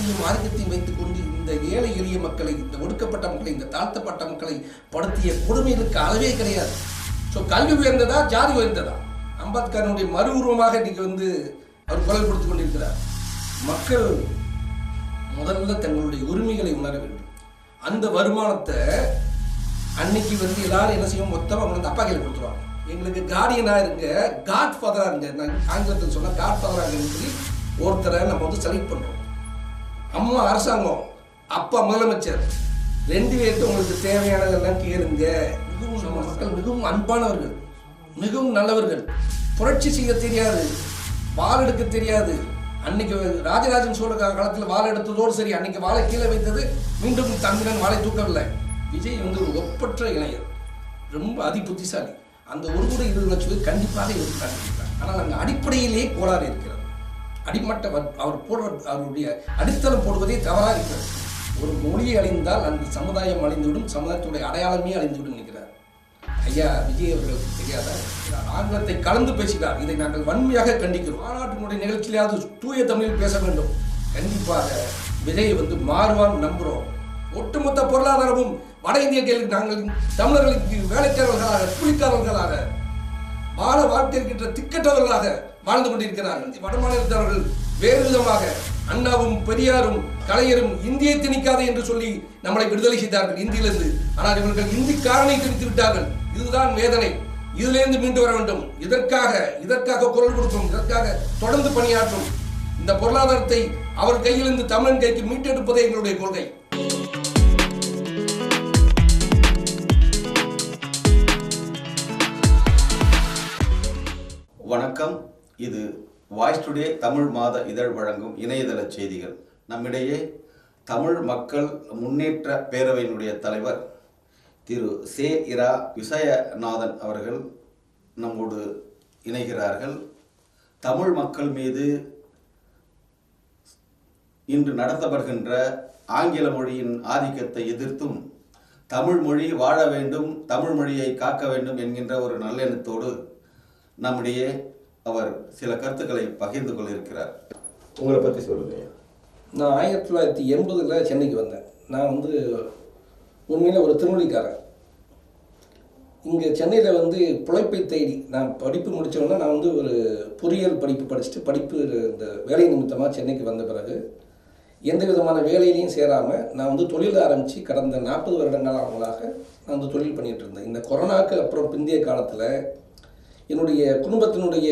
பணத்தையும் ஆதிக்கத்தையும் வைத்துக் கொண்டு இந்த ஏழை எளிய மக்களை, இந்த ஒடுக்கப்பட்ட மக்களை, இந்த தாழ்த்தப்பட்ட மக்களை படுத்திய கொடுமைகளுக்கு அளவே கிடையாது. ஸோ கல்வி உயர்ந்ததா, ஜாதி உயர்ந்ததா? அம்பேத்கரனுடைய மறு உருவமாக இன்னைக்கு அவர் குரல் கொடுத்து கொண்டிருக்கிறார். மக்கள் முதல்ல தங்களுடைய உரிமைகளை உணர வேண்டும். அந்த வருமானத்தை அன்னைக்கு எல்லாரும் என்ன செய்வோம், மொத்தமாக வந்து அப்பா கையில் கொடுத்துருவாங்க. எங்களுக்கு கார்டியனாக இருங்க, காட் ஃபாதராக இருங்க, நான் ஆங்கிலத்தில் சொன்னால் காட் ஃபாதராக இருங்கன்னு சொல்லி ஒருத்தரை நம்ம செலக்ட் பண்ணுறோம். அம்மா அரசாங்கம், அப்பா முதலமைச்சர், 2 பேருக்கு உங்களுக்கு தேவையானதெல்லாம் கேளுங்க. மிகவும் மக்கள் மிகவும் அன்பானவர்கள், மிகவும் நல்லவர்கள். புரட்சி செய்ய தெரியாது, வாள் எடுக்க தெரியாது. அன்னைக்கு ராஜராஜன் சோழ காலத்தில் வாழை எடுத்ததோடு சரி, அன்னைக்கு வாழை கீழே வைத்தது, மீண்டும் தமிழன் வாழை தூக்கவில்லை. விஜய் ஒரு ஒப்பற்ற இளைஞர், ரொம்ப அதி புத்திசாலி. அந்த 1,20,00,000 கண்டிப்பாக காட்டியிருக்கிறார். ஆனால் அங்கே அடிப்படையிலேயே கோளாறு இருக்கிறது. அடிமட்ட அவர் அவருடைய அடித்தளம் போடுவதே தவறாக இருக்கிறது. ஒரு மொழியை அழிந்தால் அந்த சமுதாயம் அழிந்துவிடும், சமுதாயத்துடைய அடையாளமே அழிந்துவிடும் நினைக்கிறார். ஐயா விஜய் அவர்களுக்கு தெரியாத ஆங்கிலத்தை கலந்து பேசினார். இதை நாங்கள் வன்மையாக கண்டிக்கிறோம். மாநாட்டினுடைய நிகழ்ச்சியிலாவது தூய தமிழில் பேச வேண்டும். கண்டிப்பாக விஜய் மாறுவான் நம்புகிறோம். ஒட்டுமொத்த பொருளாதாரமும் வட இந்தியர்களுக்கு, நாங்கள் தமிழர்களுக்கு வேலைக்காரர்களாக, கூலிக்காரர்களாக, வாழ வாழ்க்கை இருக்கின்ற திக்கற்றவர்களாக வாழ்ந்து கொண்டிருக்கிறார்கள். வட மாநிலத்தவர்கள் வேறு விதமாக அண்ணாவும் பெரியாரும் கலைஞரும் இந்தியை திணிக்காது என்று சொல்லி நம்மளை விடுதலை செய்தார்கள் இந்தியிலிருந்து. ஆனால் இவர்கள் இந்திக்காரனை திணித்து விட்டார்கள். இதுதான் வேதனை. இதிலிருந்து மீண்டு வர வேண்டும். இதற்காக குரல் கொடுக்கும், இதற்காக தொடர்ந்து பணியாற்றும். இந்த பொருளாதாரத்தை அவர் கையிலிருந்து தமிழன் கைக்கு மீட்டெடுப்பதே எங்களுடைய கொள்கை. வணக்கம். இது வாய்ஸ் டுடே தமிழ் மாத இதழ் வழங்கும் இணையதள செய்திகள். நம்மிடையே தமிழ் மக்கள் முன்னேற்ற பேரவையினுடைய தலைவர் திரு சே இரா விசயநாதன் அவர்கள் நம்மோடு இணைகிறார்கள். தமிழ் மக்கள் மீது இன்று நடத்தப்படுகின்ற ஆங்கில மொழியின் ஆதிக்கத்தை எதிர்த்தும் தமிழ் மொழி வாழ வேண்டும், தமிழ் மொழியை காக்க வேண்டும் என்கின்ற ஒரு நல்லெண்ணத்தோடு நம்முடைய அவர் சில கருத்துக்களை பகிர்ந்து கொள்ளிருக்கிறார். உங்களை பற்றி சொல்லுங்க. நான் 1980 சென்னைக்கு வந்தேன். நான் உண்மையில ஒரு திருமொழிக்காரன். இங்கே சென்னையில் பிழைப்பை தேடி நான் படிப்பு முடித்தோன்னா, நான் ஒரு பொறியியல் படிப்பு இந்த வேலை நிமித்தமாக சென்னைக்கு வந்த பிறகு எந்த விதமான வேலையிலையும் சேராமல் நான் தொழில் ஆரம்பித்து கடந்த 40 வருடங்களாக நான் தொழில் பண்ணிகிட்டு இருந்தேன். இந்த கொரோனாவுக்கு அப்புறம் பிந்தைய காலத்தில் என்னுடைய குடும்பத்தினுடைய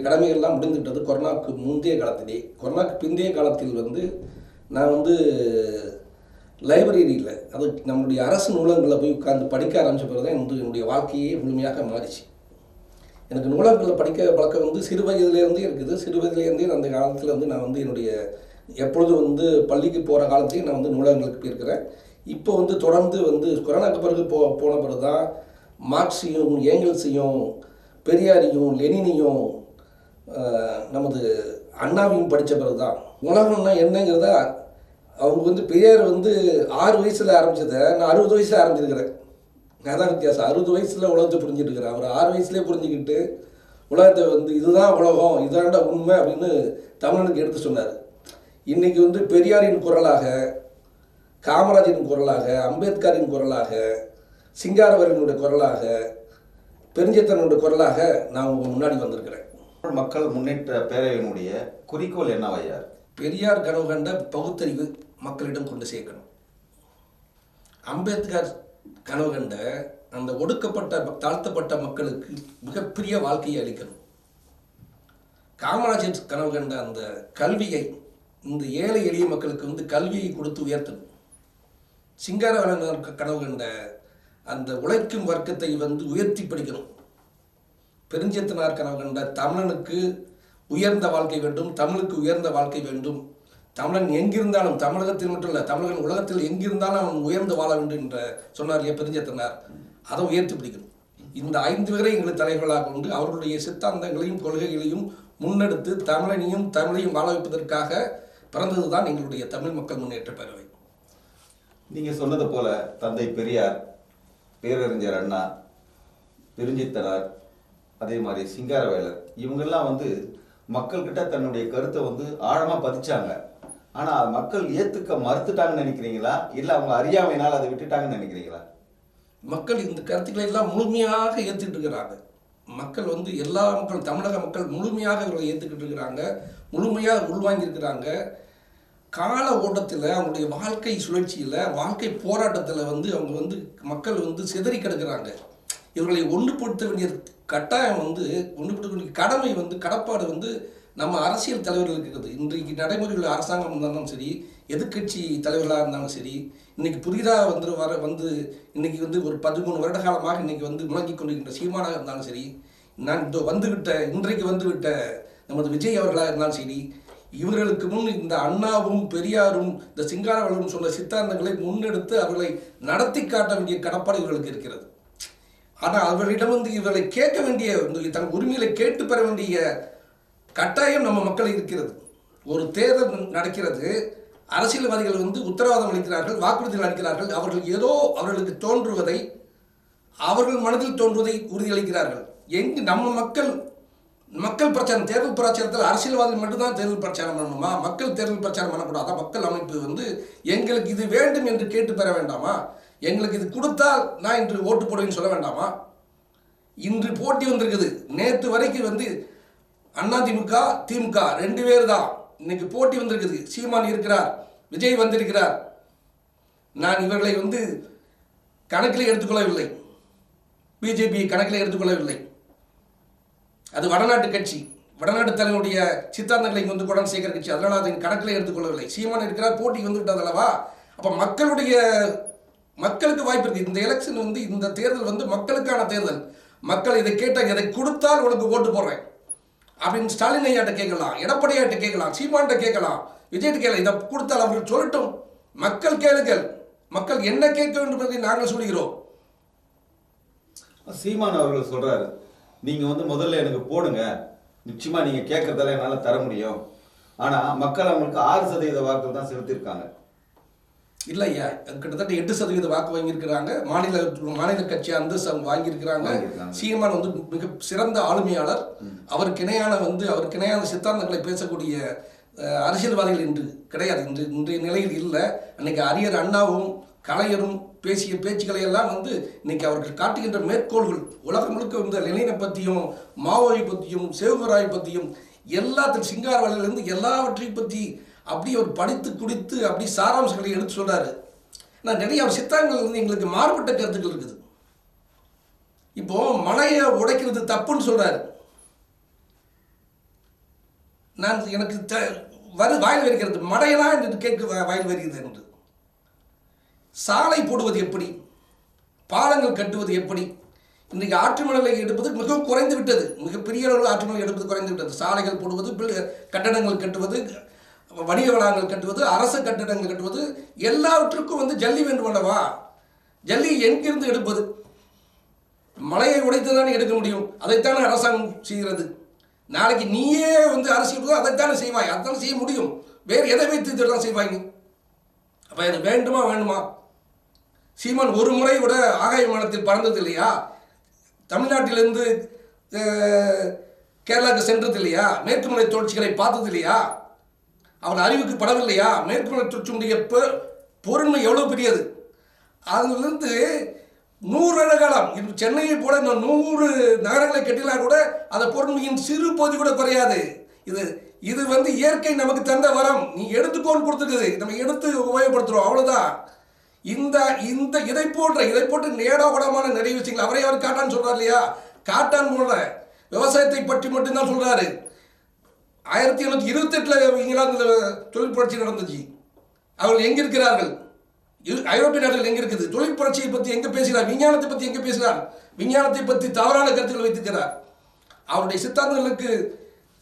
கடமைகள்லாம் முடிந்துவிட்டது. கொரோனாவுக்கு முந்தைய காலத்திலே. கொரோனாவுக்கு பிந்தைய காலத்தில் நான் லைப்ரரியில், அது நம்முடைய அரசு நூலகங்களில் போய் உட்கார்ந்து படிக்க ஆரம்பித்த பிறகு தான் என்னுடைய வாழ்க்கையே முழுமையாக மாறிச்சு. எனக்கு நூலகங்களில் படிக்க பழக்கம் சிறு வயதிலேருந்தே இருக்குது. சிறு வயதிலேருந்தே அந்த காலத்தில் நான் என்னுடைய எப்பொழுதும் பள்ளிக்கு போகிற காலத்தையும் நான் நூலகங்களுக்கு போயிருக்கிறேன். இப்போ தொடர்ந்து கொரோனாக்கு பிறகு போன பிறகு தான் மார்க்ஸையும் ஏங்கல்ஸையும் பெரியாரையும் லெனினையும் நமது அண்ணாவையும் படித்த பிறகு தான் உலகம்னா என்னங்கிறத அவங்க பெரியார் 6 வயசில் ஆரம்பித்ததை நான் 60 வயசில் ஆரம்பிச்சிருக்கிறேன். அதான் வித்தியாசம். 60 வயசில் உலகத்தை புரிஞ்சுட்டு இருக்கிறேன். அவர் 6 வயசுலேயே புரிஞ்சுக்கிட்டு உலகத்தை இதுதான் உலகம், இதாண்டா உண்மை அப்படின்னு தமிழனுக்கு எடுத்து சொன்னார். இன்றைக்கி பெரியாரின் குரலாக, காமராஜரின் குரலாக, அம்பேத்கரின் குரலாக, சிங்காரவரனுடைய குரலாக, பெருஞ்சேத்தனுடைய குரலாக நான் உங்கள் முன்னாடி வந்திருக்கிறேன். மக்கள் முன்னேற்ற பேரவையினுடைய குறிக்கோள் என்னவையா? பெரியார் கனவு கண்ட பகுத்தறிவு மக்களிடம் கொண்டு சேர்க்கணும். அம்பேத்கர் கனவு கண்ட அந்த ஒடுக்கப்பட்ட தாழ்த்தப்பட்ட மக்களுக்கு மிகப்பெரிய வாழ்க்கையை அளிக்கணும். காமராஜர் கனவு கண்ட அந்த கல்வியை, இந்த ஏழை எளிய மக்களுக்கு கல்வியை கொடுத்து உயர்த்தணும். சிங்காரவேலன் கனவு கண்ட அந்த உழைக்கும் வர்க்கத்தை உயர்த்தி படிக்கணும். பெருஞ்சேத்தனார் கனவு கண்ட தமிழனுக்கு உயர்ந்த வாழ்க்கை வேண்டும், தமிழுக்கு உயர்ந்த வாழ்க்கை வேண்டும். தமிழன் எங்கிருந்தாலும், தமிழகத்தில் மட்டும் இல்லை, தமிழன் உலகத்தில் எங்கிருந்தாலும் அவன் உயர்ந்து வாழ வேண்டும் என்ற சொன்னார் இல்லையா பெருஞ்சேத்தனார். அதை உயர்த்தி பிடிக்கணும். இந்த 5 பேரை எங்களுக்கு தலைவர்களாக கொண்டு அவர்களுடைய சித்தாந்தங்களையும் கொள்கைகளையும் முன்னெடுத்து தமிழனையும் தமிழையும் வாழ வைப்பதற்காக பிறந்தது தான் எங்களுடைய தமிழ் மக்கள் முன்னேற்ற பேரவை. நீங்கள் சொன்னது போல தந்தை பெரியார், பேரறிஞர் அண்ணா, பெருஞ்சித்தனார், அதே மாதிரி சிங்காரவேலர், இவங்கெல்லாம் மக்கள்கிட்ட தன்னுடைய கருத்தை ஆழமாக பதிச்சாங்க. ஆனால் மக்கள் ஏற்றுக்க மறுத்துட்டாங்கன்னு நினைக்கிறீங்களா, இல்லை அவங்க அறியாமையினால் அதை விட்டுட்டாங்கன்னு நினைக்கிறீங்களா? மக்கள் இந்த கருத்துக்களை எல்லாம் முழுமையாக ஏற்றுக்கிட்டு இருக்கிறாங்க. மக்கள் வந்து எல்லா மக்கள், தமிழக மக்கள் முழுமையாக இவர்களை ஏற்றுக்கிட்டு இருக்கிறாங்க, முழுமையாக உள்வாங்கியிருக்கிறாங்க. கால ஓட்டத்தில் அவங்களுடைய வாழ்க்கை சுழற்சியில், வாழ்க்கை போராட்டத்தில் வந்து அவங்க வந்து மக்கள் வந்து சிதறி கிடக்கிறாங்க. இவர்களை ஒன்றுபடுத்த வேண்டிய கட்டாயம் வந்து, ஒன்றுபடுத்த வேண்டிய கடமை வந்து, கடப்பாடு வந்து நம்ம அரசியல் தலைவர்களுக்கு இருக்குது. இன்றைக்கு நடைமுறையில் அரசாங்கம் இருந்தாலும் சரி, எதிர்கட்சி தலைவர்களாக இருந்தாலும் சரி, இன்றைக்கி புதிதாக வந்து இன்றைக்கி வந்து ஒரு 13 வருட காலமாக இன்றைக்கி வந்து முழங்கி கொண்டிருக்கின்ற சீமானாக இருந்தாலும் சரி, நான் இன்றைக்கு வந்துவிட்ட நமது விஜய் அவர்களாக இருந்தாலும் சரி, இவர்களுக்கு முன் இந்த அண்ணாவும் பெரியாரும் இந்த சிங்காரவளரும் சொன்ன சித்தாந்தங்களை முன்னெடுத்து அவர்களை நடத்தி காட்ட வேண்டிய கடப்பாடு இவர்களுக்கு இருக்கிறது. ஆனால் அவர்களிடம் வந்து இவர்களை கேட்க வேண்டிய, தன் உரிமைகளை கேட்டு பெற வேண்டிய கட்டாயம் நம்ம மக்கள் இருக்கிறது. ஒரு தேர்தல் நடக்கிறது, அரசியல்வாதிகள் வந்து உத்தரவாதம் அளிக்கிறார்கள், வாக்குறுதிகள் அளிக்கிறார்கள். அவர்கள் ஏதோ அவர்களுக்கு தோன்றுவதை, அவர்கள் மனதில் தோன்றுவதை உறுதியளிக்கிறார்கள். நம்ம மக்கள் பிரச்சாரம், தேர்தல் பிரச்சாரத்தில் அரசியல்வாதிகள் மட்டும்தான் தேர்தல் பிரச்சாரம் பண்ணணுமா? மக்கள் தேர்தல் பிரச்சாரம் பண்ணக்கூடாதா? மக்கள் அமைப்பு வந்து எங்களுக்கு இது வேண்டும் என்று கேட்டு பெற வேண்டாமா? எங்களுக்கு இது கொடுத்தால் நான் இன்று ஓட்டு போடுவேன்னு சொல்ல வேண்டாமா? இன்று போட்டி வந்திருக்குது. நேற்று வரைக்கும் வந்து அதிமுக திமுக 2 பேர் தான் இன்னைக்கு போட்டி வந்திருக்குது. சீமான் இருக்கிறார், விஜய் வந்திருக்கிறார். நான் இவர்களை வந்து கணக்கில் எடுத்துக்கொள்ளவில்லை, பிஜேபி கணக்கில் எடுத்துக்கொள்ளவில்லை. அது வடநாட்டு கட்சி, வடநாட்டு தலைவருடைய சித்தாந்தங்களை வந்து குடன் சேர்க்கிற கட்சி, அதனால் அதை கணக்கில் எடுத்துக்கொள்ளவில்லை. சீமான் இருக்கிறார், போட்டி வந்து விட்டது அல்லவா? அப்போ மக்களுக்கு வாய்ப்பு இருக்குது. இந்த எலெக்ஷன் வந்து, இந்த தேர்தல் வந்து மக்களுக்கான தேர்தல். மக்கள் இதை கேட்டால், இதை கொடுத்தால் உனக்கு ஓட்டு போடுறேன் அப்படின்னு ஸ்டாலின் ஐயாட்ட கேட்கலாம், எடப்பாடியாட்ட கேட்கலாம், சீமான்கிட்ட கேட்கலாம், விஜய்கிட்ட கேட்கலாம். இதை கொடுத்தால் அவர்கள் சொல்லட்டும். மக்கள் கேளுங்கள், மக்கள் என்ன கேட்க வேண்டும் என்பதை நாங்கள் சொல்கிறோம். சீமான் அவர்கள் சொல்றாரு, நீங்க வந்து முதல்ல எனக்கு போடுங்க, நிச்சயமா நீங்க கேட்கறதால என்னால தர முடியும். ஆனா மக்கள் அவங்களுக்கு 6% வாக்குகள் தான் செலுத்தியிருக்காங்க. இல்லை ஐயா, கிட்டத்தட்ட 8% வாக்கு வாங்கியிருக்கிறாங்க. மாநில கட்சி அந்தஸ்து அவங்க வாங்கியிருக்கிறாங்க. சீமான் வந்து மிக சிறந்த ஆளுமையாளர். அவருக்கு இணையான சித்தாந்தங்களை பேசக்கூடிய அரசியல்வாதிகள் இன்று கிடையாது. இன்றைய நிலையில் இல்லை. அன்னைக்கு அறிஞர் அண்ணாவும் கலைஞரும் பேசிய பேச்சுக்களை எல்லாம் வந்து இன்னைக்கு அவர்கள் காட்டுகின்ற மேற்கோள்கள் உலகம் முழுக்க வந்து லெனினை பற்றியும், மாவோவை பற்றியும், சேகுராய் பற்றியும், எல்லாத்தையும் சிங்காரவேலரிலிருந்து எல்லாவற்றையும் பற்றி அப்படி அவர் படித்து குடித்து அப்படி சாராம்சங்களை எடுத்து சொல்றாரு. நான் நிறைய அவர் சித்தாந்தங்கள் வந்து எங்களுக்கு மாறுபட்ட கருத்துக்கள் இருக்குது. இப்போ மலையை உடைக்கிறது தப்புன்னு சொல்றாரு. எனக்கு வாயில் வருகிறது, மடையெல்லாம் என்று கேட்க வாயில் வருகிறது என்று. சாலை போடுவது எப்படி, பாலங்கள் கட்டுவது எப்படி? இன்றைக்கு ஆற்று மணலை எடுப்பது மிகவும் குறைந்து விட்டது. மிகப்பெரிய அளவில் ஆற்று மணலை எடுப்பது குறைந்து விட்டது. சாலைகள் போடுவது, கட்டடங்கள் கட்டுவது, வணிக வளாகங்கள் கட்டுவது, அரசு கட்டடங்கள் கட்டுவது, எல்லாவற்றுக்கும் வந்து ஜல்லி வேண்டும் அல்லவா? ஜல்லி எங்கிருந்து எடுப்பது? மலையை உடைத்துதானே எடுக்க முடியும். அதைத்தானே அரசாங்கம் செய்கிறது. நாளைக்கு நீயே வந்து அரசியல் அதைத்தானே செய்வாய், அதைத்தானே செய்ய முடியும். வேறு எதை வைத்து இதெல்லாம் செய்வாங்க? அப்போ அது வேண்டுமா? சீமான் ஒரு முறை கூட ஆகாய விமானத்தில் பறந்தது இல்லையா? தமிழ்நாட்டிலிருந்து கேரளாவுக்கு சென்றது இல்லையா? மேற்கு மலை தொடர்ச்சிகளை பார்த்தது இல்லையா? அவன் அறிவுக்கு படவில்லையா? மேற்கு மலை தொடர்ச்சியுடைய பொருண்மை எவ்வளோ பெரியது. அதிலிருந்து 100 வருட காலம் சென்னையை போல இந்த 100 நகரங்களை கட்டினா கூட அந்த பொருண்மையின் சிறு பகுதி கூட குறையாது. இது வந்து இயற்கை நமக்கு தந்த வரம். நீ எடுத்துக்கோன்னு கொடுத்துருக்குது, நம்ம எடுத்து உபயோகப்படுத்துகிறோம், அவ்வளோதான். இதை போன்ற நேடாகூடமான நிறைய விஷயங்கள் அவர் காட்டான்னு சொல்றாரு இல்லையா? காட்டான் போல விவசாயத்தை பற்றி மட்டும்தான் சொல்றாரு. 1828 இங்கிலாந்து தொழில் புரட்சி நடந்துச்சு. அவர்கள் எங்க இருக்கிறார்கள்? ஐரோப்பிய நாடுகள் எங்க இருக்குது? தொழில் புரட்சியை பற்றி எங்க பேசுகிறார்? விஞ்ஞானத்தை பற்றி எங்க பேசுகிறார்? விஞ்ஞானத்தை பற்றி தவறான கருத்துக்கள் வைத்திருக்கிறார். அவருடைய சித்தாந்தங்களுக்கு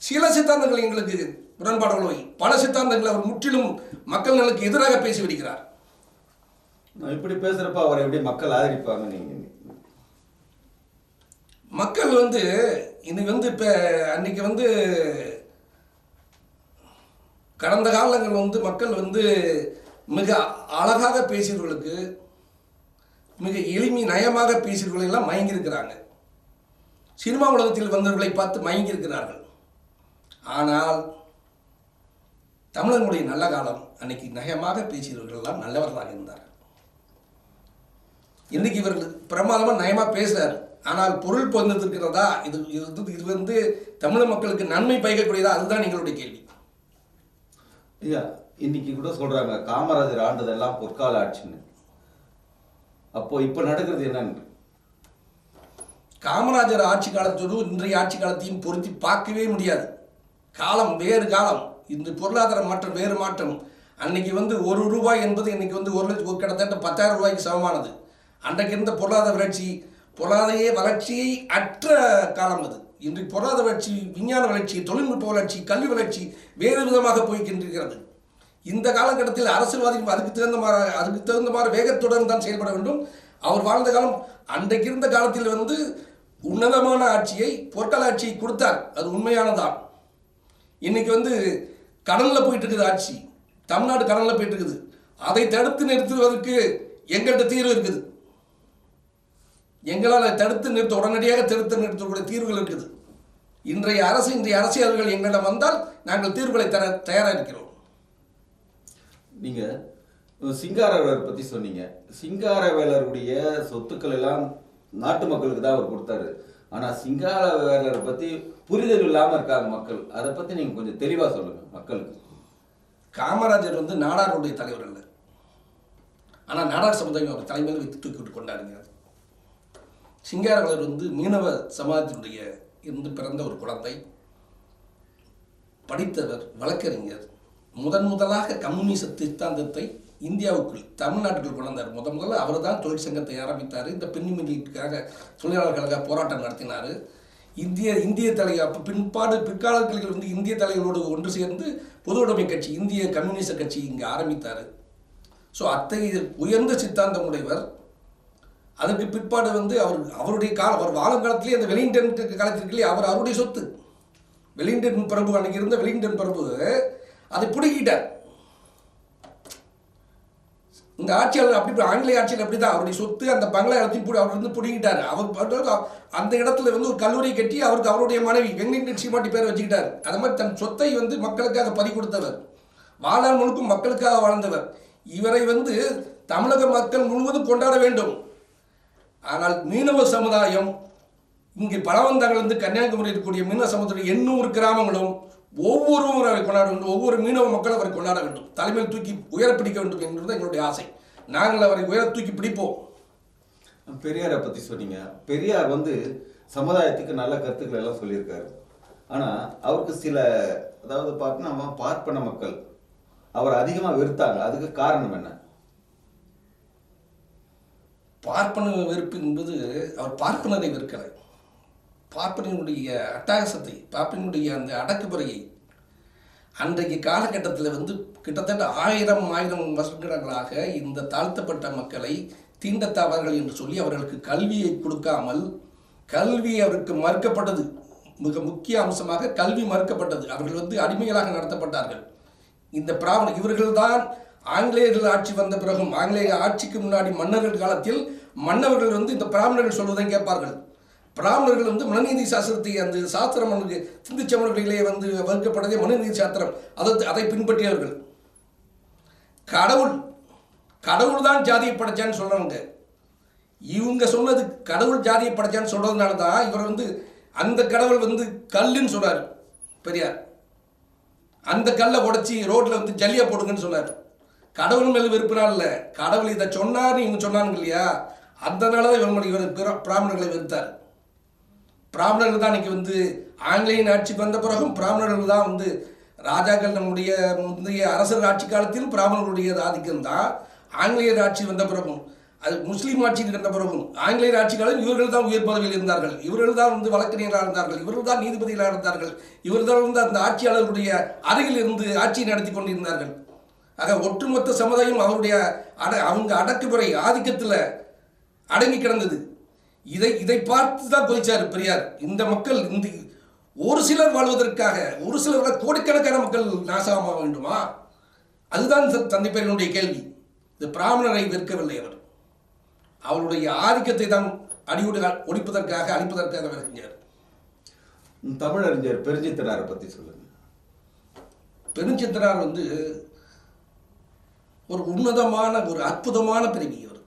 சில சித்தாந்தங்கள் எங்களுக்கு உடன்பாடுகளை, பல சித்தாந்தங்கள் அவர் முற்றிலும் மக்கள் நலனுக்கு எதிராக பேசி வருகிறார். இப்படி பேசுறப்ப அவரை எப்படி மக்கள் ஆதரிப்பாங்க? நீங்க மக்கள் வந்து இன்னைக்கு வந்து இப்போ அன்னைக்கு வந்து கடந்த காலங்கள் வந்து மக்கள் வந்து மிக அழகாக பேசியவர்களுக்கு, மிக நயமாக பேசியவர்களெல்லாம் மயங்கியிருக்கிறாங்க. சினிமா உலகத்தில் வந்தவர்களை பார்த்து மயங்கியிருக்கிறார்கள். ஆனால் தமிழர்களுடைய நல்ல காலம் அன்னைக்கு நயமாக பேசியவர்கள் எல்லாம் நல்லவர்களாக இருந்தார்கள். இன்னைக்கு இவர்கள் பிரமாதமாக நயமாக பேசுறாரு, ஆனால் பொருள் பொருந்திருக்கிறதா? இது வந்து தமிழ் மக்களுக்கு நன்மை பயக்கக்கூடியதா? அதுதான் எங்களுடைய கேள்வி. ஐயா, இன்னைக்கு கூட சொல்றாங்க காமராஜர் ஆண்டதெல்லாம் பொற்கால ஆட்சின்னு. அப்போ இப்ப நடக்கிறது என்னன்னு? காமராஜர் ஆட்சி காலத்தோடு இன்றைய ஆட்சி காலத்தையும் பொருத்தி பார்க்கவே முடியாது. காலம் வேறு காலம், இந்த பொருளாதார மாற்றம் வேறு மாற்றம். அன்னைக்கு வந்து ₹1 என்பது இன்னைக்கு வந்து கிட்டத்தட்ட 10,000 ரூபாய்க்கு சமமானது. அன்றைக்கு இருந்த பொருளாதார வளர்ச்சியை அற்ற காலம் அது. இன்றைக்கு பொருளாதார வளர்ச்சி, விஞ்ஞான வளர்ச்சி, தொழில்நுட்ப வளர்ச்சி, கல்வி வளர்ச்சி வேறு விதமாக போய்கின்றிருக்கிறது. இந்த காலகட்டத்தில் அரசியல்வாதிகள் அதுக்கு தகுந்த மாதிரி வேகத்துடன் தான் செயல்பட வேண்டும். அவர் வாழ்ந்த காலம், அன்றைக்கு இருந்த காலத்தில் வந்து உன்னதமான ஆட்சியை, பொற்கால ஆட்சியை கொடுத்தார், அது உண்மையானதான். இன்னைக்கு வந்து கடனில் போயிட்டு இருக்குது ஆட்சி, தமிழ்நாடு கடனில் போயிட்டு இருக்குது. அதை தடுத்து நிறுத்துவதற்கு எங்கள்கிட்ட தீர்வு இருக்குது. எங்களால் உடனடியாக தடுத்து நிறுத்தக்கூடிய தீர்வுகள் இருக்குது. இன்றைய அரசியல்கள் எங்களிடம் வந்தால் நாங்கள் தீர்வுகளை தயாராக இருக்கிறோம். நீங்க சிங்காரவேலர் பத்தி சொன்னீங்க. சிங்காரவேலருடைய சொத்துக்கள் எல்லாம் நாட்டு மக்களுக்கு தான் அவர் கொடுத்தாரு. ஆனா சிங்காரவேலரை பத்தி புரிதல் இல்லாம இருக்காங்க மக்கள். அதை பத்தி நீங்க கொஞ்சம் தெளிவா சொல்லுங்க மக்களுக்கு. காமராஜர் வந்து நாடாருடைய தலைவர் அல்ல, ஆனால் நாடார் சமுதாயம் அவர் தலைமையில் வைத்து தூக்கிவிட்டு கொண்டாடுகிறார். சிங்காரவேலர் வந்து மீனவ சமாஜத்தினுடைய இருந்து பிறந்த ஒரு குழந்தை, படித்தவர், வழக்கறிஞர். முதலாக கம்யூனிச சித்தாந்தத்தை இந்தியாவுக்குள், தமிழ்நாட்டுக்குள் கொண்டார். முதல்ல அவர் தான் தொழிற்சங்கத்தை ஆரம்பித்தார். இந்த பெண்ணிமணிக்காக தொழிலாளர்களுக்காக போராட்டம் நடத்தினார். இந்திய பிற்காலத்தில் வந்து இந்திய தலைவர்களோடு ஒன்று சேர்ந்து பொது உடைமை கட்சி, இந்திய கம்யூனிச கட்சி இங்கே ஆரம்பித்தார். ஸோ அத்தகைய உயர்ந்த சித்தாந்தம் உடையவர். அதுக்கு பிற்பாடு வந்து அவர் வாழும் காலத்திலே அந்த வெலிங்டன் காலத்திற்குள்ளே அவருடைய சொத்து. வெலிங்டன் பிரபு, அன்னைக்கு இருந்த வெலிங்டன் பிரபு அதை பிடுங்கிட்டார். இந்த ஆட்சியாளர் அப்படி, ஆங்கிலேய ஆட்சியில் அப்படி தான், அவருடைய சொத்து அந்த பங்களா இடத்தையும் அவர் வந்து பிடுங்கிட்டார். அவர் அந்த இடத்துல வந்து ஒரு கல்லூரி கட்டி அவருடைய மனைவி வெங்கடேஷ் சீமாட்டி பேரை வச்சுக்கிட்டார். அது மாதிரி தன் சொத்தை வந்து மக்களுக்காக பறி கொடுத்தவர், வாழ்நாள் முழுக்கும் மக்களுக்காக வாழ்ந்தவர். இவரை வந்து தமிழக மக்கள் முழுவதும் கொண்டாட வேண்டும். ஆனால் மீனவ சமுதாயம் இங்கே பலவந்தாங்கிலிருந்து கன்னியாகுமரி இருக்கக்கூடிய மீனவ சமுதாயம் 800 கிராமங்களும் ஒவ்வொருவரும் அவரை கொண்டாட வேண்டும். ஒவ்வொரு மீனவ மக்களும் அவரை கொண்டாட வேண்டும், தலைமையில் தூக்கி உயர பிடிக்க வேண்டும் என்பது எங்களுடைய ஆசை. நாங்கள் அவரை உயர தூக்கி பிடிப்போம். பெரியாரை பற்றி சொன்னீங்க. பெரியார் வந்து சமுதாயத்துக்கு நல்ல கருத்துக்கள் எல்லாம் சொல்லியிருக்காரு. ஆனால் அவருக்கு சில, அதாவது பார்த்தீங்கன்னா பார்ப்பன மக்கள் அவர் அதிகமாக வெறுத்தாங்க. அதுக்கு காரணம் என்ன? பார்ப்பன வெறுப்பு என்பது, அவர் பார்ப்பனரை வெறுக்கலை, பார்ப்பனினுடைய அட்டகாசத்தை, பார்ப்பனினுடைய அந்த அடக்குமுறையை அன்றைக்கு காலகட்டத்தில் வந்து கிட்டத்தட்ட 1000 வருஷங்களாக இந்த தாழ்த்தப்பட்ட மக்களை தீண்டத்தவர்கள் என்று சொல்லி அவர்களுக்கு கல்வியை கொடுக்காமல், கல்வி அவருக்கு மறுக்கப்பட்டது. மிக முக்கிய அம்சமாக கல்வி மறுக்கப்பட்டது. அவர்கள் வந்து அடிமைகளாக நடத்தப்பட்டார்கள். இந்த இவர்கள்தான் ஆங்கிலேயர்கள் ஆட்சி வந்த பிறகும், ஆங்கிலேய ஆட்சிக்கு முன்னாடி மன்னர்கள் காலத்தில் மன்னவர்கள் வந்து இந்த பிராமணர்கள் சொல்வதை கேட்பார்கள். பிராமணர்கள் வந்து மனுநீதி சாஸ்திரத்தை, அந்த சாஸ்திரம் சிந்து சமணர்களிலே வந்து வகுக்கப்பட்டதே மனுநீதி சாஸ்திரம், அதை பின்பற்றியவர்கள். கடவுள் தான் ஜாதியை படைச்சான்னு சொல்றாங்க. இவங்க சொன்னது கடவுள் ஜாதியை படைச்சான்னு சொல்றதுனால தான் இவர் வந்து அந்த கடவுள் வந்து கல்லுன்னு சொன்னார் பெரியார். அந்த கல்லை உடைச்சி ரோட்ல வந்து ஜல்லியா போடுங்கன்னு சொன்னார். கடவுள் மேல வெறுப்பினால் இல்லை, கடவுள் இதை சொன்னார்னு இவங்க சொன்னாங்க இல்லையா, அதனாலதான் இவர் பிராமணர்களை வெறுத்தார். பிராமணர்கள் தான் இன்னைக்கு வந்து ஆங்கிலேயன் ஆட்சிக்கு வந்த பிறகும் பிராமணர்கள் தான் வந்து ராஜாக்கள், நம்முடைய முந்தைய அரசர் ஆட்சி காலத்திலும் பிராமணர்களுடைய ஆதிக்கம் தான். ஆங்கிலேயர் ஆட்சி வந்த பிறகும், அது முஸ்லீம் ஆட்சி இருந்த பிறகும், ஆங்கிலேயர் ஆட்சி காலம் இவர்கள் தான் உயர் பதவியில் இருந்தார்கள், இவர்கள் தான் வந்து வழக்கறிஞராக இருந்தார்கள், இவர்கள் தான் நீதிபதிகளாக இருந்தார்கள், இவர்கள் வந்து அந்த ஆட்சியாளர்களுடைய அருகில் இருந்து ஆட்சியை நடத்தி கொண்டிருந்தார்கள். ஆக ஒட்டுமொத்த சமுதாயம் அவங்க அடக்குமுறை ஆதிக்கத்தில் அடங்கி கிடந்தது. இதை பார்த்து தான் கொதிச்சார் பெரியார். இந்த மக்கள் இந்த ஒரு சிலர் வாழ்வதற்காக, ஒரு சிலர் கோடிக்கணக்கான மக்கள் நாசமாக வேண்டுமா? அதுதான் தந்தை பெரியனுடைய கேள்வி. இந்த பிராமணரை வெறுக்கவில்லை, அவருடைய ஆதிக்கத்தை தான் அடியோடு ஒழிப்பதற்காக, அழிப்பதற்காக விளக்கினார். தமிழறிஞர் பெருஞ்சித்தனாரை பற்றி சொல்லுங்க. பெருஞ்சித்திரார் வந்து ஒரு உன்னதமான ஒரு அற்புதமான பிறவி. அவர்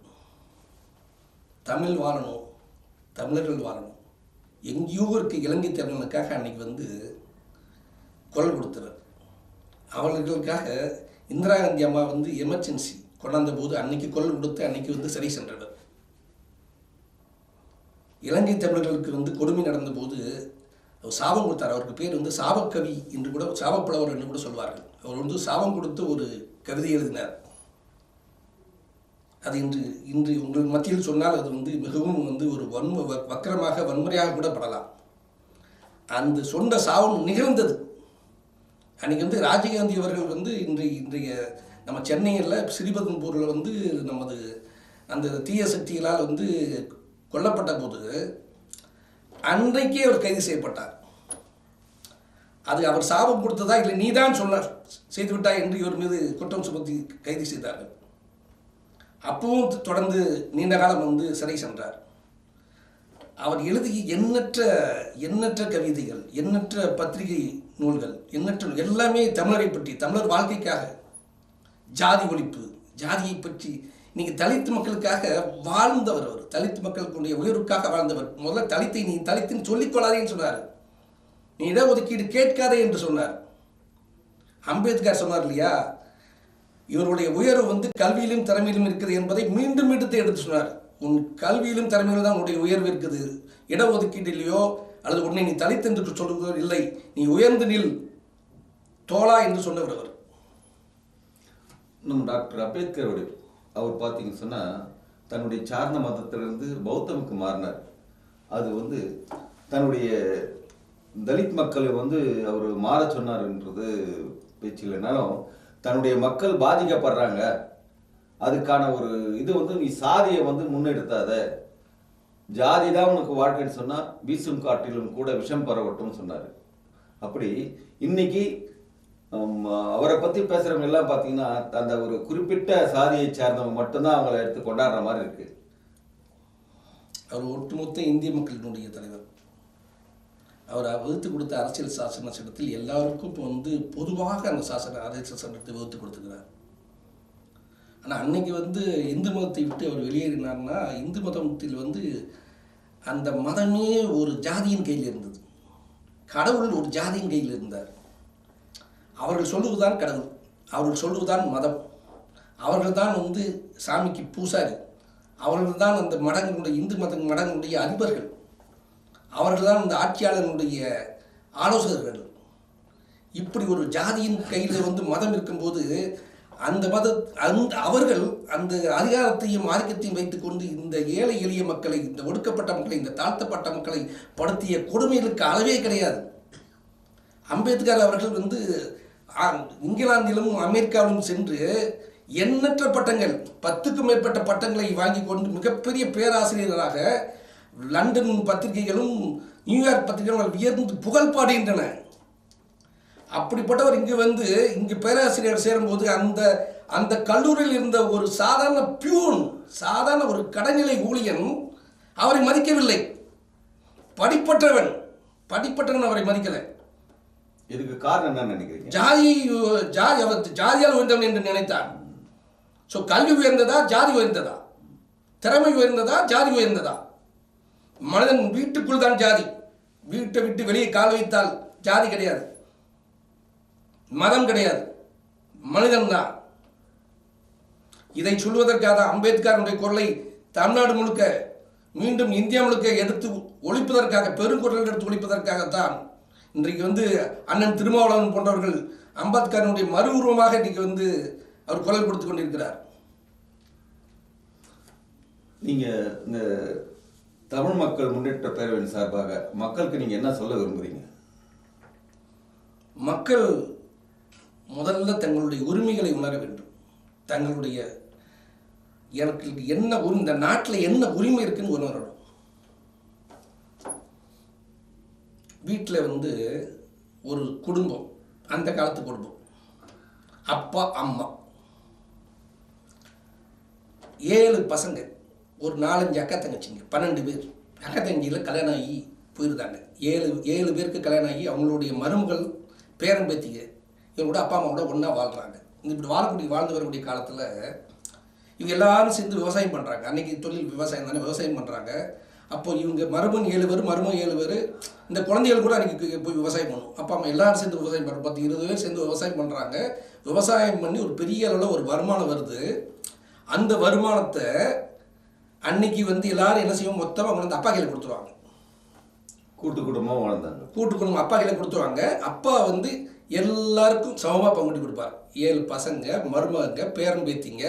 தமிழ் வாழணும், தமிழர்கள் வாழணும், எங்கேயோ இருக்க இலங்கை தமிழனுக்காக அன்னைக்கு வந்து குரல் கொடுத்துறார். அவர்களுக்காக இந்திரா காந்தி அம்மா வந்து எமர்ஜென்சி கொண்டாந்த போது அன்னைக்கு குரல் கொடுத்து அன்னைக்கு வந்து சிறை சென்றவர். இலங்கை தமிழர்களுக்கு வந்து கொடுமை நடந்த போது அவர் சாபம் கொடுத்தார். அவருக்கு பேர் வந்து சாபக்கவி என்று கூட, சாபப்புலவர் என்று கூட சொல்வார்கள். அவர் வந்து சாபம் கொடுத்து ஒரு கவிதை எழுதினார். அது இன்று உங்கள் மத்தியில் சொன்னால் அது வந்து மிகவும் வந்து ஒரு வக்கரமாக வன்முறையாக கூட படலாம். அந்த சொன்ன சாபம் நிகழ்ந்தது. அன்றைக்கி வந்து ராஜீவ்காந்தி அவர்கள் வந்து இன்றைய நம்ம சென்னையில் ஸ்ரீபெரும்புதூரில் வந்து நமது அந்த தீய சக்திகளால் வந்து கொல்லப்பட்ட போது அன்றைக்கே அவர் கைது செய்யப்பட்டார். அது அவர் சாபம் கொடுத்ததா இல்லை நீதான் செய்துவிட்டாய் என்று இவர் மீது குற்றம் சுமத்தி கைது செய்தார்கள். அப்பவும் தொடர்ந்து நீண்ட காலம் வந்து சிறை சென்றார். அவர் எழுதிய எண்ணற்ற கவிதைகள், எண்ணற்ற பத்திரிகை நூல்கள், எல்லாமே தமிழரை பற்றி, தமிழர் வாழ்க்கைக்காக, ஜாதி ஒழிப்பு, ஜாதியை பற்றி, நீங்கள் தலித் மக்களுக்காக வாழ்ந்தவர். அவர் தலித் மக்களுக்குடைய உயர்வுக்காக வாழ்ந்தவர். முதல்ல தலித்தை நீ தலித்துன்னு சொல்லிக்கொள்ளாதேன்னு சொன்னார். நீ இடஒதுக்கீடு கேட்காதே என்று சொன்னார். அம்பேத்கர் சொன்னார் இல்லையா, இவருடைய உயர்வு வந்து கல்வியிலும் திறமையிலும் இருக்குது என்பதை மீண்டும் எடுத்து சொன்னார். உன் கல்வியிலும் திறமையிலும் தான் உன்னுடைய உயர்வு இருக்குது, இடஒதுக்கீட்டிலேயோ அல்லது உன்னை நீ தலித்து என்று சொல்லுவதோ இல்லை, நீ உயர்ந்து நில் தோழா என்று சொன்னவர் அவர். நம் டாக்டர் அம்பேத்கர் அவர் பார்த்தீங்கன்னு சொன்னால் தன்னுடைய சார்ந்த மதத்திலிருந்து பௌத்தமுக்கு மாறினார். அது வந்து தன்னுடைய தலித் மக்களை வந்து அவர் மாற சொன்னார்ன்றது பேச்சு இல்லைனாலும் தன்னுடைய மக்கள் பாதிக்கப்படுறாங்க, அதுக்கான ஒரு இது வந்து நீ சாதியை வந்து முன்னெடுத்தாத, ஜாதி தான் உனக்கு வாழ்க்கைன்னு சொன்னால் வீசும் காட்டிலும் கூட விஷம் பரவட்டும்னு சொன்னார். அப்படி இன்னைக்கு அவரை பற்றி பேசுகிறவங்க எல்லாம் பார்த்தீங்கன்னா அந்த ஒரு குறிப்பிட்ட சாதியை சார்ந்தவங்க மட்டும்தான் அவங்கள எடுத்து கொண்டாடுற மாதிரி இருக்கு. அவர் ஒட்டுமொத்த இந்திய மக்களினுடைய தலைவர். அவர் வகுத்து கொடுத்த அரசியல் சாசன சட்டத்தில் எல்லாருக்கும் இப்போ வந்து பொதுவாக அந்த அரசியல் சட்டத்தை வகுத்து கொடுத்துக்கிறார். ஆனால் அன்னைக்கு வந்து இந்து மதத்தை விட்டு அவர் வெளியேறினார்னா, இந்து மதத்தில் வந்து அந்த மதமே ஒரு ஜாதியின் கையில் இருந்தது, கடவுள் ஒரு ஜாதியின் கையில் இருந்தார். அவர்கள் சொல்லுவதுதான் கடவுள், அவர்கள் சொல்லுவதுதான் மதம், அவர்கள் தான் வந்து சாமிக்கு பூசாரி, அவர்கள் தான் அந்த மடங்களுடைய இந்து மடங்களுடைய அதிபர்கள், அவர்கள் தான் அந்த ஆட்சியாளர்களுடைய ஆலோசகர்கள். இப்படி ஒரு ஜாதியின் கையில் வந்து மதம் இருக்கும்போது அவர்கள் அந்த அதிகாரத்தையும் ஆதிக்கத்தையும் வைத்துக்கொண்டு இந்த ஏழை எளிய மக்களை, இந்த ஒடுக்கப்பட்ட மக்களை, இந்த தாழ்த்தப்பட்ட மக்களை படுத்திய கொடுமைகளுக்கு அளவே கிடையாது. அம்பேத்கர் அவர்கள் வந்து இங்கிலாந்திலும் அமெரிக்காவிலும் சென்று எண்ணற்ற பட்டங்கள், 10க்கும் மேற்பட்ட பட்டங்களை வாங்கி கொண்டு மிகப்பெரிய பேராசிரியராக லண்டன் பத்திரிகைகளும் நியூயார்க் பத்திரிகைகளும் வியர்ந்து புகழ் பாடுகின்றன. அப்படிப்பட்டவர் இங்கு வந்து இங்கு பேராசிரியர் சேரும்போது அந்த கல்லூரியில் இருந்த ஒரு சாதாரண பியூன், சாதாரண ஒரு கடைநிலை ஊழியன் அவரை மதிக்கவில்லை. படிப்பற்றவன் அவரை மதிக்கலை. இதுக்கு காரணம் என்ன நினைக்கிறீங்க? ஜாதியால் உயர்ந்தவன் என்று நினைத்தான். ஸோ கல்வி உயர்ந்ததா, ஜாதி உயர்ந்ததா? திறமை உயர்ந்ததா, ஜாதி உயர்ந்ததா? மனிதன் வீட்டுக்குள் தான் ஜாதி, வீட்டை விட்டு வெளியே கால் வைத்தால் ஜாதி கிடையாது, மதம் கிடையாது, மனிதன் தான். இதை சொல்வதற்காக அம்பேத்கருடைய குரலை தமிழ்நாடு முழுக்க, மீண்டும் இந்தியா முழுக்க எடுத்து ஒழிப்பதற்காக, பெருங்குரல் எடுத்து ஒழிப்பதற்காகத்தான் இன்றைக்கு வந்து அண்ணன் திருமாவளவன் போன்றவர்கள் அம்பேத்கருடைய மறு உருவமாக இன்றைக்கு வந்து அவர் குரல் கொடுத்து கொண்டிருக்கிறார். நீங்கள் இந்த தமிழ் மக்கள் முன்னேற்ற பேரவையின் சார்பாக மக்களுக்கு நீங்கள் என்ன சொல்ல விரும்புகிறீங்க? மக்கள் முதல்ல தங்களுடைய உரிமைகளை உணர வேண்டும். தங்களுடைய எனக்கு என்ன இந்த நாட்டில் என்ன உரிமை இருக்குன்னு உணரணும். வீட்டில் வந்து ஒரு குடும்பம், அந்த காலத்து குடும்பம், அப்பா அம்மா, 7 பசங்க, ஒரு 4-5 அக்கா தங்கச்சிங்க, 12 பேர். அக்கா தங்கச்சியில் கல்யாணம் ஆகி போயிருந்தாங்க. 7 பேருக்கு கல்யாணம் ஆகி அவங்களுடைய மருமகள், பேரம்பேத்திங்க இவங்களோட அப்பா அம்மாவோட ஒன்றா வாழ்கிறாங்க. இப்படி வாழ்ந்து வரக்கூடிய காலத்தில் இவங்க எல்லாரும் சேர்ந்து விவசாயம் பண்ணுறாங்க. அன்றைக்கி தொழில் விவசாயம் தானே, விவசாயம் பண்ணுறாங்க. அப்போது இவங்க மருமகன் 7 பேர், மருமகன் 7 பேர், இந்த குழந்தைகள் கூட அன்றைக்கி போய் விவசாயம் பண்ணும். அப்பா அம்மா எல்லாரும் சேர்ந்து விவசாயம் பண்ணுறோம். 10-20 பேர் சேர்ந்து விவசாயம் பண்ணுறாங்க. விவசாயம் பண்ணி ஒரு பெரிய அளவில் ஒரு வருமானம் வருது. அந்த வருமானத்தை அன்னைக்கு எல்லாரும் என்ன செய்வோம், மொத்தமாக கொண்டு அப்பா கையில் கொடுத்துருவாங்க. கூட்டு குடும்பம் வாழ்ந்தாங்க. கூட்டு குடும்பம் அப்பா கையில் கொடுத்துருவாங்க. அப்பா எல்லாருக்கும் சமமாக பங்குட்டி கொடுப்பார். 7 பசங்க, மருமகங்க, பேரன் பேத்திங்க.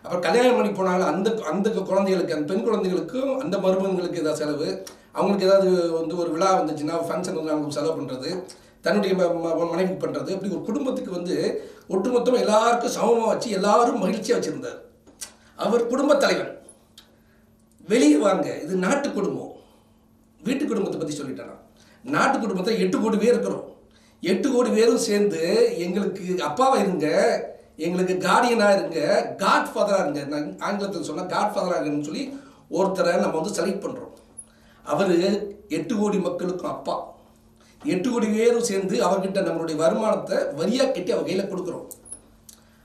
அப்புறம் கல்யாணம் பண்ணி போனாலும் அந்த குழந்தைகளுக்கு, அந்த பெண் குழந்தைகளுக்கும் அந்த மருமகங்களுக்கு ஏதாவது செலவு, அவங்களுக்கு ஏதாவது ஒரு விழா வந்துச்சுன்னா ஃபங்க்ஷன் அவங்களுக்கு செலவு பண்ணுறது, தன்னுடைய மனைவி பண்ணுறது, அப்படி ஒரு குடும்பத்துக்கு ஒட்டுமொத்தமாக எல்லாருக்கும் சமமாக வச்சு எல்லாரும் மகிழ்ச்சியாக வச்சுருந்தார். அவர் குடும்பத் தலைவர். வெளியே வாங்க, இது நாட்டு குடும்பம். வீட்டு குடும்பத்தை பற்றி சொல்லிட்டேன். நாட்டு குடும்பத்தை 8 கோடி பேர் இருக்கிறோம். 8 கோடி பேரும் சேர்ந்து எங்களுக்கு அப்பாவை இருங்க, எங்களுக்கு கார்டியனாக இருங்க, காட் ஃபாதராக இருங்க. நான் ஆங்கிலத்தில் சொன்னால் காட் ஃபாதராக இருங்கன்னு சொல்லி ஒருத்தரை நம்ம செலக்ட் பண்ணுறோம். அவர் 8 கோடி மக்களுக்கும் அப்பா. 8 கோடி பேரும் சேர்ந்து அவர்கிட்ட நம்மளுடைய வருமானத்தை வரியாக கட்டி அவர் கையில் கொடுக்குறோம்.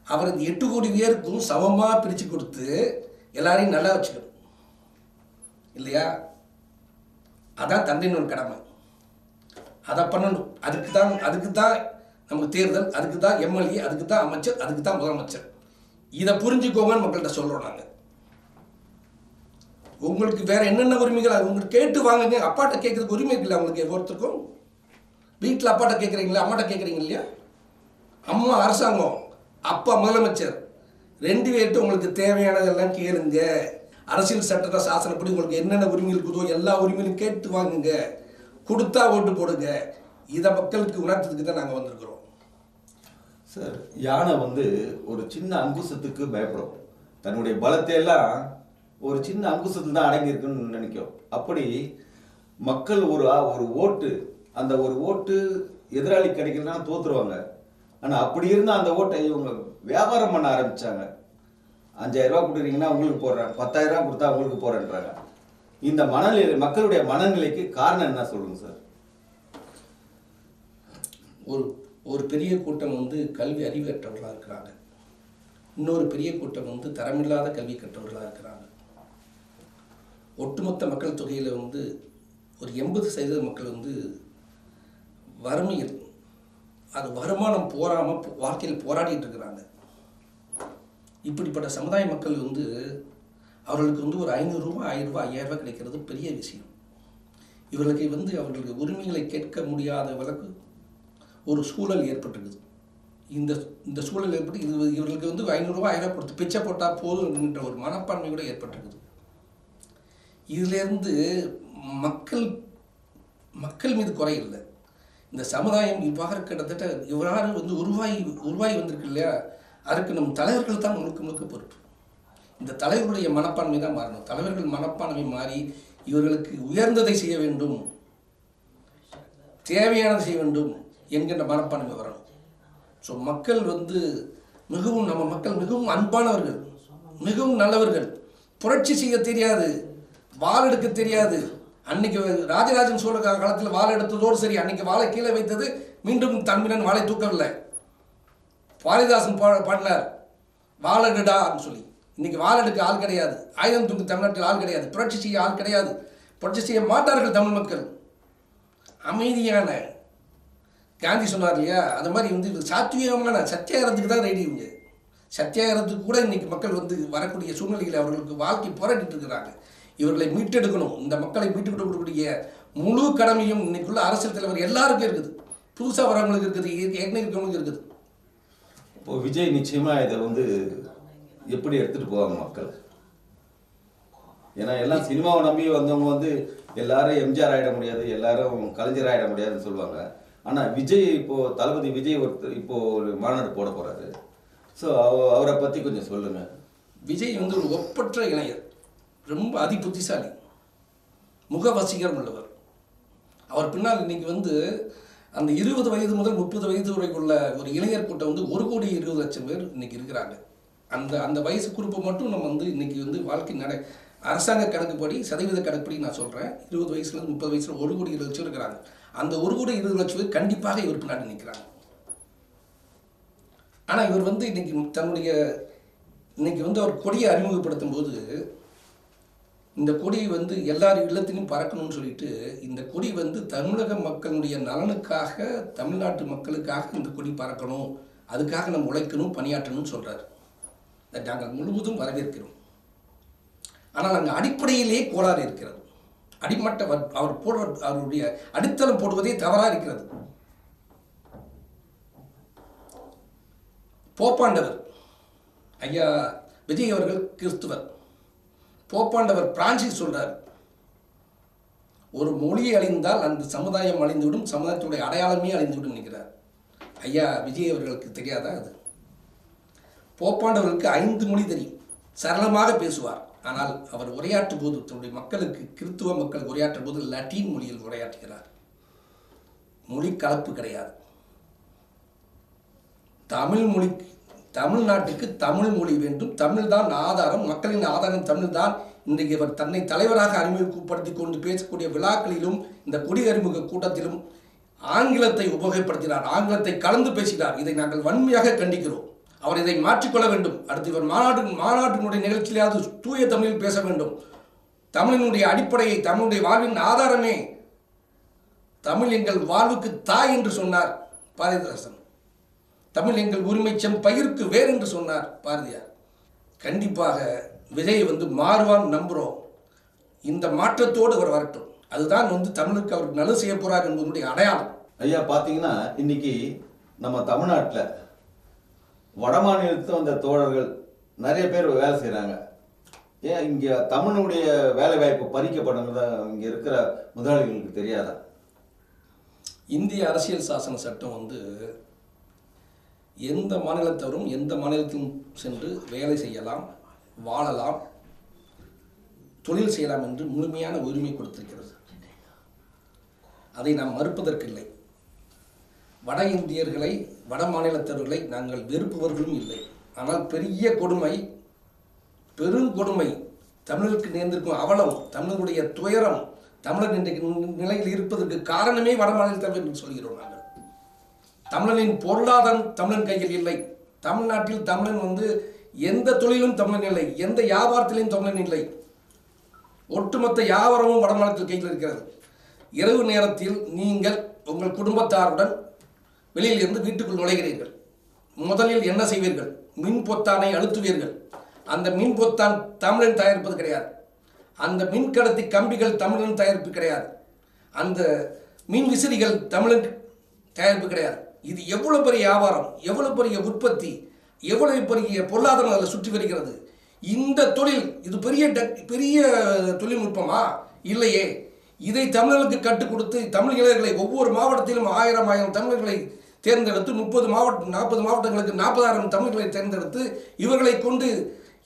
அவர் இந்த 8 கோடி பேருக்கும் சமமாக பிரித்து கொடுத்து எல்லாரையும் நல்லா வச்சுக்கணும் இல்லையா? அதான் தந்தையின் கடமை. அதை பண்ணணும். அதுக்கு தான் நமக்கு தேர்தல், அதுக்கு தான் எம்எல்ஏ, அதுக்கு தான் அமைச்சர், அதுக்கு தான் முதலமைச்சர். இதை புரிஞ்சுக்கோங்கன்னு மக்கள்கிட்ட சொல்கிறோம் நாங்கள். உங்களுக்கு வேறு என்னென்ன உரிமைகள் உங்களுக்கு கேட்டு வாங்குங்க. அப்பாட்ட கேட்குறதுக்கு உரிமை இல்லை அவங்களுக்கு. ஒருத்தருக்கும் வீட்டில் அப்பாட்ட கேட்குறீங்களா, அம்மாட்ட கேட்குறீங்க இல்லையா? அம்மா அரசாங்கம், அப்பா முதலமைச்சர், 2 பேர்கிட்ட உங்களுக்கு தேவையானதெல்லாம் கேளுங்க. அரசியல் சட்டத்தை சாசனப்படி உங்களுக்கு என்னென்ன உரிமைகள் இருக்குதோ எல்லா உரிமையும் கேட்டு வாங்குங்க. கொடுத்தா ஓட்டு போடுங்க. இதை மக்களுக்கு உணர்த்ததுக்கு தான் நாங்கள் வந்திருக்கிறோம். சார், யானை ஒரு சின்ன அங்குசத்துக்கு பயப்படும். தன்னுடைய பலத்தை எல்லாம் ஒரு சின்ன அங்குசத்தில் தான் அடங்கியிருக்குன்னு நினைக்கும். அப்படி மக்கள் ஒரு ஓட்டு, அந்த ஒரு ஓட்டு எதிராளி கிடைக்கலன்னா தோத்துருவாங்க. ஆனால் அப்படி இருந்தால் அந்த ஓட்டை இவங்க வியாபாரம் பண்ண ஆரம்பித்தாங்க. 5000 ரூபா கொடுக்குறீங்கன்னா உங்களுக்கு போடுறாங்க, 10,000 ரூபா கொடுத்தா உங்களுக்கு போடுறேன்றாங்க. இந்த மனநிலை, மக்களுடைய மனநிலைக்கு காரணம் என்ன சொல்லுங்க சார்? ஒரு பெரிய கூட்டம் கல்வி அறிவற்றவர்களாக இருக்கிறாங்க. இன்னொரு பெரிய கூட்டம் தரமில்லாத கல்வி கற்றவர்களாக இருக்கிறாங்க. ஒட்டுமொத்த மக்கள் தொகையில் ஒரு 80% மக்கள் வறுமையில், அது வருமானம் போராமல் வாழ்க்கையில் போராடிட்டு இருக்கிறாங்க. இப்படிப்பட்ட சமுதாய மக்கள் அவர்களுக்கு ஒரு 500 ரூபா, 1000 ரூபா, 5000 ரூபா கிடைக்கிறது பெரிய விஷயம். இவர்களுக்கு அவர்களுக்கு உரிமைகளை கேட்க முடியாத விலக்கு ஒரு சூழல் ஏற்பட்டுருக்குது. இந்த சூழல் ஏற்பட்டு இவர்களுக்கு 500 ரூபா, 1000 ரூபா கொடுத்து பிச்சை போட்டால் போதும் என்ற ஒரு மனப்பான்மை கூட ஏற்பட்டுருக்குது. இதிலேருந்து மக்கள் மீது குறை இல்லை. இந்த சமுதாயம் இவ்வாறு கிட்டத்தட்ட இவ்வாறு உருவாகி வந்திருக்கு இல்லையா? அதுக்கு நம் தலைவர்கள் தான் முழுக்க பொறுப்பு. இந்த தலைவர்களுடைய மனப்பான்மை தான் மாறணும். தலைவர்கள் மனப்பான்மை மாறி இவர்களுக்கு உயர்ந்ததை செய்ய வேண்டும், தேவையானதை செய்ய வேண்டும் என்கின்ற மனப்பான்மை வரணும். ஸோ மக்கள் நம்ம மக்கள் மிகவும் அன்பானவர்கள், மிகவும் நல்லவர்கள். புரட்சி செய்ய தெரியாது, வாள் எடுக்க தெரியாது. அன்னைக்கு ராஜராஜன் சோழ காலத்தில் வாள் எடுத்ததோடு சரி, அன்னைக்கு வாளை கீழே வைத்தது மீண்டும் தமிழன் வாளை தூக்கவில்லை. பாரதிதாசன் பாடினார் வாழெடுடான்னு சொல்லி. இன்னைக்கு வாழெடுக்க ஆள் கிடையாது, ஆயுதம் தூக்கு தமிழ்நாட்டில் ஆள் கிடையாது, புரட்சி செய்ய ஆள் கிடையாது, புரட்சி செய்ய மாட்டார்கள் தமிழ் மக்கள். அமைதியான காந்தி சொன்னார் இல்லையா, அந்த மாதிரி சாத்வீகமான சத்தியாகிரகத்துக்கு தான் ரெடி. இவங்க சத்தியாகிரகத்துக்கு கூட இன்னைக்கு மக்கள் வரக்கூடிய சூழ்நிலைகளை அவர்களுக்கு வாழ்க்கை போராடிட்டு இருக்கிறாங்க. இவர்களை மீட்டெடுக்கணும். இந்த மக்களை மீட்டு கொடுக்கக்கூடிய முழு கடமையும் இன்னைக்குள்ள அரசியல் தலைவர் எல்லாருக்கும் இருக்குது. புதுசாக வரவங்களுக்கு இருக்குது, ஏற்கனவே இருக்கவங்களுக்கு இருக்குது. இப்போ விஜய் நிச்சயமா இதை எப்படி எடுத்துட்டு போவாங்க மக்கள்? ஏன்னா எல்லாம் சினிமாவை நம்பி வந்தவங்க எல்லாரும் எம்ஜிஆர் ஆகிட முடியாது, எல்லாரும் கலைஞர் ஆகிட முடியாதுன்னு சொல்லுவாங்க. ஆனால் விஜய் தளபதி விஜய் இப்போ ஒரு மாநாடு போட போறாரு. ஸோ அவரை பற்றி கொஞ்சம் சொல்லுங்க. விஜய் ஒரு ஒப்பற்ற இளைஞர், ரொம்ப அதி புத்திசாலி, முகவசீகரம் உள்ளவர். அவர் பின்னால் இன்னைக்கு அந்த 20 வயது முதல் 30 வயது வரைக்குள்ள ஒரு இளைஞர் கூட்டம் 1,20,00,000 பேர் இன்னைக்கு இருக்கிறாங்க. அந்த வயசு குறிப்பை மட்டும் நம்ம இன்னைக்கு வாழ்க்கை அரசாங்க கணக்குப்படி, சதவீத கணக்குப்படி நான் சொல்கிறேன், 20 வயசுலேருந்து 30 வயசில் 1,20,00,000 இருக்கிறாங்க. அந்த 1,20,00,000 பேர் கண்டிப்பாக இவர் பின்னாடி நிற்கிறாங்க. ஆனால் இவர் வந்து இன்னைக்கு அவர் கொடியை அறிமுகப்படுத்தும் போது இந்த கொடி வந்து எல்லார் இல்லத்திலும் பறக்கணும்னு சொல்லிட்டு இந்த கொடி வந்து தமிழக மக்களுடைய நலனுக்காக, தமிழ்நாட்டு மக்களுக்காக இந்த கொடி பறக்கணும், அதுக்காக நம்ம உழைக்கணும், பணியாற்றணும்னு சொல்கிறார். நாங்கள் முழுவதும் வரவேற்கிறோம். ஆனால் அங்கே அடிப்படையிலே கோளாறு இருக்கிறது. அடிமட்ட அவர் போடுற அவருடைய அடித்தளம் போடுவதே தவறாக இருக்கிறது. போப்பாண்டவர் ஐயா விஜய் அவர்கள் கிறிஸ்துவர். போப்பாண்டவர் பிரான்சிஸ் சொல்றார், ஒரு மொழி அழிந்தால் அந்த சமுதாயம் அழிந்துவிடும், சமுதாயத்துடைய அடையாளமே அழிந்துவிடும் நினைக்கிறார். ஐயா விஜய் அவர்களுக்கு தெரியாதா? அது போப்பாண்டவர்களுக்கு 5 மொழி தெரியும், சரளமாக பேசுவார். ஆனால் அவர் உரையாற்றும் போது தன்னுடைய மக்களுக்கு, கிறிஸ்துவ மக்கள் உரையாற்றும் போது லத்தீன் மொழியில் உரையாற்றுகிறார். மொழி கலப்பு கிடையாது. தமிழ் மொழி, தமிழ்நாட்டுக்கு தமிழ் மொழி வேண்டும், தமிழ் தான் ஆதாரம், மக்களின் ஆதாரம் தமிழ் தான். இன்றைக்கு இவர் தன்னை தலைவராக அறிமுகப்படுத்தி கொண்டு பேசக்கூடிய விழாக்களிலும் இந்த கொடி அறிமுக கூட்டத்திலும் ஆங்கிலத்தை உபயோகப்படுத்தினார், ஆங்கிலத்தை கலந்து பேசினார். இதை நாங்கள் வன்மையாக கண்டிக்கிறோம். அவர் இதை மாற்றிக்கொள்ள வேண்டும். அடுத்து இவர் மாநாட்டினுடைய நிகழ்ச்சியிலாவது தூய தமிழில் பேச வேண்டும். தமிழினுடைய அடிப்படையை, தமிழுடைய வாழ்வின் ஆதாரமே தமிழ் எங்கள் வாழ்வுக்கு தாய் என்று சொன்னார் பாரதிதாசன். தமிழ் எங்கள் உரிமை பயிருக்கு வேறு என்று சொன்னார் பாரதியார். கண்டிப்பாக விஜய் வந்து மாறுவான் நம்புகிறோம். இந்த மாற்றத்தோடு அவர் வரட்டும். அதுதான் வந்து தமிழுக்கு அவர் நல்லது செய்ய போறார் என்பதனுடைய அடையாளம். ஐயா பார்த்தீங்கன்னா இன்னைக்கு நம்ம தமிழ்நாட்டில் வட மாநிலத்து வந்த தோழர்கள் நிறைய பேர் வேலை செய்கிறாங்க. ஏன் இங்கே தமிழுடைய வேலை வாய்ப்பு பறிக்கப்படுறதா இங்கே இருக்கிற முதலாளிகளுக்கு தெரியாதா? இந்திய அரசியல் சாசன சட்டம் வந்து எந்த மாநிலத்தவரும் எந்த மாநிலத்திலும் சென்று வேலை செய்யலாம், வாழலாம், தொழில் செய்யலாம் என்று முழுமையான உரிமை கொடுத்திருக்கிறது. அதை நாம் மறுப்பதற்கில்லை. வட இந்தியர்களை, வட மாநிலத்தவர்களை நாங்கள் வெறுப்பவர்களும் இல்லை. ஆனால் பெரிய கொடுமை, பெருங்கொடுமை, தமிழருக்கு நேர்ந்திருக்கும் அவலம், தமிழருடைய துயரம், தமிழர் இன்றைக்கு நிலையில் இருப்பதற்கு காரணமே வட மாநிலத்தவர் என்று சொல்கிறோம். நாங்கள் தமிழனின் பொருளாதாரம் தமிழன் கையில் இல்லை. தமிழ்நாட்டில் தமிழன் வந்து எந்த தொழிலும் தமிழன் இல்லை, எந்த வியாபாரத்திலையும் தமிழன் இல்லை. ஒட்டுமொத்த வியாபாரமும் வடமாநிலத்தில் கையில் இருக்கிறது. இரவு நேரத்தில் நீங்கள் உங்கள் குடும்பத்தாருடன் வெளியில் இருந்து வீட்டுக்குள் நுழைகிறீர்கள். முதலில் என்ன செய்வீர்கள்? மின் பொத்தானை அழுத்துவீர்கள். அந்த மின் பொத்தான் தமிழன் தயாரிப்பது கிடையாது. அந்த மின் கடத்தி கம்பிகள் தமிழன் தயாரிப்பு கிடையாது. அந்த மின் விசிறிகள் தமிழன் தயாரிப்பு கிடையாது. இது எவ்வளவு பெரிய வியாபாரம், எவ்வளவு பெரிய உற்பத்தி, எவ்வளவு பெரிய பொருளாதாரம் அதில் சுற்றி வருகிறது. இந்த தொழில் இது பெரிய தொழில்நுட்பமா? இல்லையே. இதை தமிழர்களுக்கு கற்றுக் கொடுத்து தமிழ் இளைஞர்களை ஒவ்வொரு மாவட்டத்திலும் 1000 தமிழர்களை தேர்ந்தெடுத்து 40 மாவட்டங்களுக்கு 40,000 தமிழர்களை தேர்ந்தெடுத்து இவர்களை கொண்டு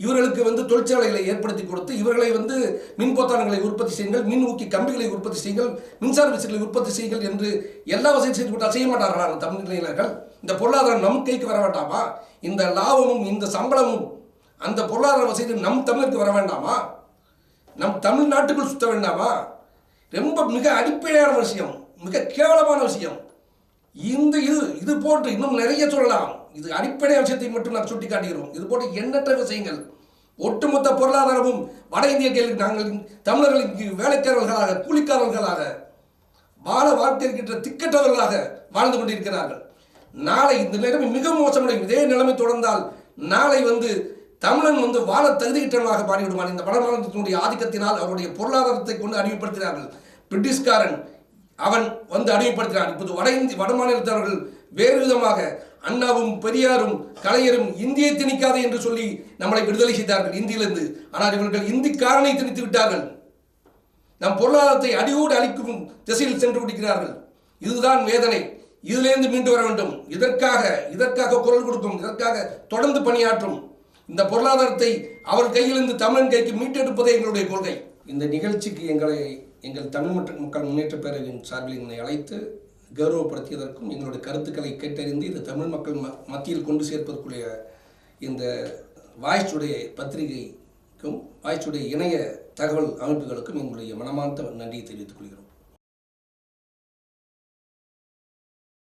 இவர்களுக்கு வந்து தொழிற்சாலைகளை ஏற்படுத்தி கொடுத்து இவர்களை வந்து மின் பொத்தான்களை உற்பத்தி செய்யுங்கள், மின் ஊக்கி கம்பிகளை உற்பத்தி செய்யுங்கள், மின்சார விசிறிகளை உற்பத்தி செய்யுங்கள் என்று எல்லா வசதியும் செய்து விட்டால் செய்ய மாட்டார்களா தமிழ் இளைஞர்கள்? இந்த பொருளாதாரம் நம் கைக்கு வர வேண்டாமா? இந்த லாபமும் இந்த சம்பளமும் அந்த பொருளாதார வசதி நம் தமிழுக்கு வர வேண்டாமா? நம் தமிழ்நாட்டுக்குள் சுத்த வேண்டாமா? ரொம்ப மிக அடிப்படையான விஷயம், மிக கேவலமான விஷயம். இது போன்று இன்னும் நிறைய சொல்லலாம். இது அடிப்படை விஷயத்தை மட்டும் நான் சுட்டி காட்டுகிறோம். இது போன்ற எண்ணற்ற விஷயங்கள். ஒட்டுமொத்த பொருளாதாரமும் வட இந்தியர்களுக்கு, நாங்கள் தமிழர்களுக்கு வேலைக்காரர்களாக, கூலிக்காரர்களாக, வாழ்க்கை இருக்கின்ற திக்கற்றவர்களாக வாழ்ந்து கொண்டிருக்கிறார்கள். நாளை இந்த நிலைமை மிக மோசமடையும். இதே நிலைமை தொடர்ந்தால் நாளை வந்து தமிழன் வந்து வாழ தகுதியற்றவனாக மாறிவிடுவான். இந்த வட மாநிலத்தினுடைய ஆதிக்கத்தினால் அவருடைய பொருளாதாரத்தை கொண்டு அடிமைப்படுத்தினார்கள். பிரிட்டிஷ்காரன் அவன் வந்து அடிமைப்படுத்தினான். இப்போது வட மாநிலத்தவர்கள் வேறு விதமாக அண்ணாவும் பெரியாரும் கலைஞரும் இந்தியை திணிக்காது என்று சொல்லி நம்மளை விடுதலை செய்தார்கள் இந்தியிலிருந்து. ஆனால் இவர்கள் இந்திக்காரனை திணித்து விட்டார்கள். நம் பொருளாதாரத்தை அடியோடு அழிக்கும் திசையில் சென்று விடுகிறார்கள். இதுதான் வேதனை. இதிலிருந்து மீண்டு வர வேண்டும். இதற்காக குரல் கொடுக்கும், இதற்காக தொடர்ந்து பணியாற்றும். இந்த பொருளாதாரத்தை அவர் கையிலிருந்து தமிழன் கைக்கு மீட்டெடுப்பதே எங்களுடைய கொள்கை. இந்த நிகழ்ச்சிக்கு எங்கள் தமிழ் மக்கள் முன்னேற்ற பேரவையின் சார்பில் எங்களை அழைத்து கௌரவப்படுத்தியதற்கும் எங்களுடைய கருத்துக்களை கேட்டறிந்து இந்த தமிழ் மக்கள் மத்தியில் கொண்டு சேர்ப்பதற்குரிய இந்த வாய்ஸ் டுடே பத்திரிகைக்கும் வாய்ஸ் டுடே இணைய தகவல் அமைப்புகளுக்கும் எங்களுடைய மனமார்ந்த நன்றியை தெரிவித்துக் கொள்கிறோம்.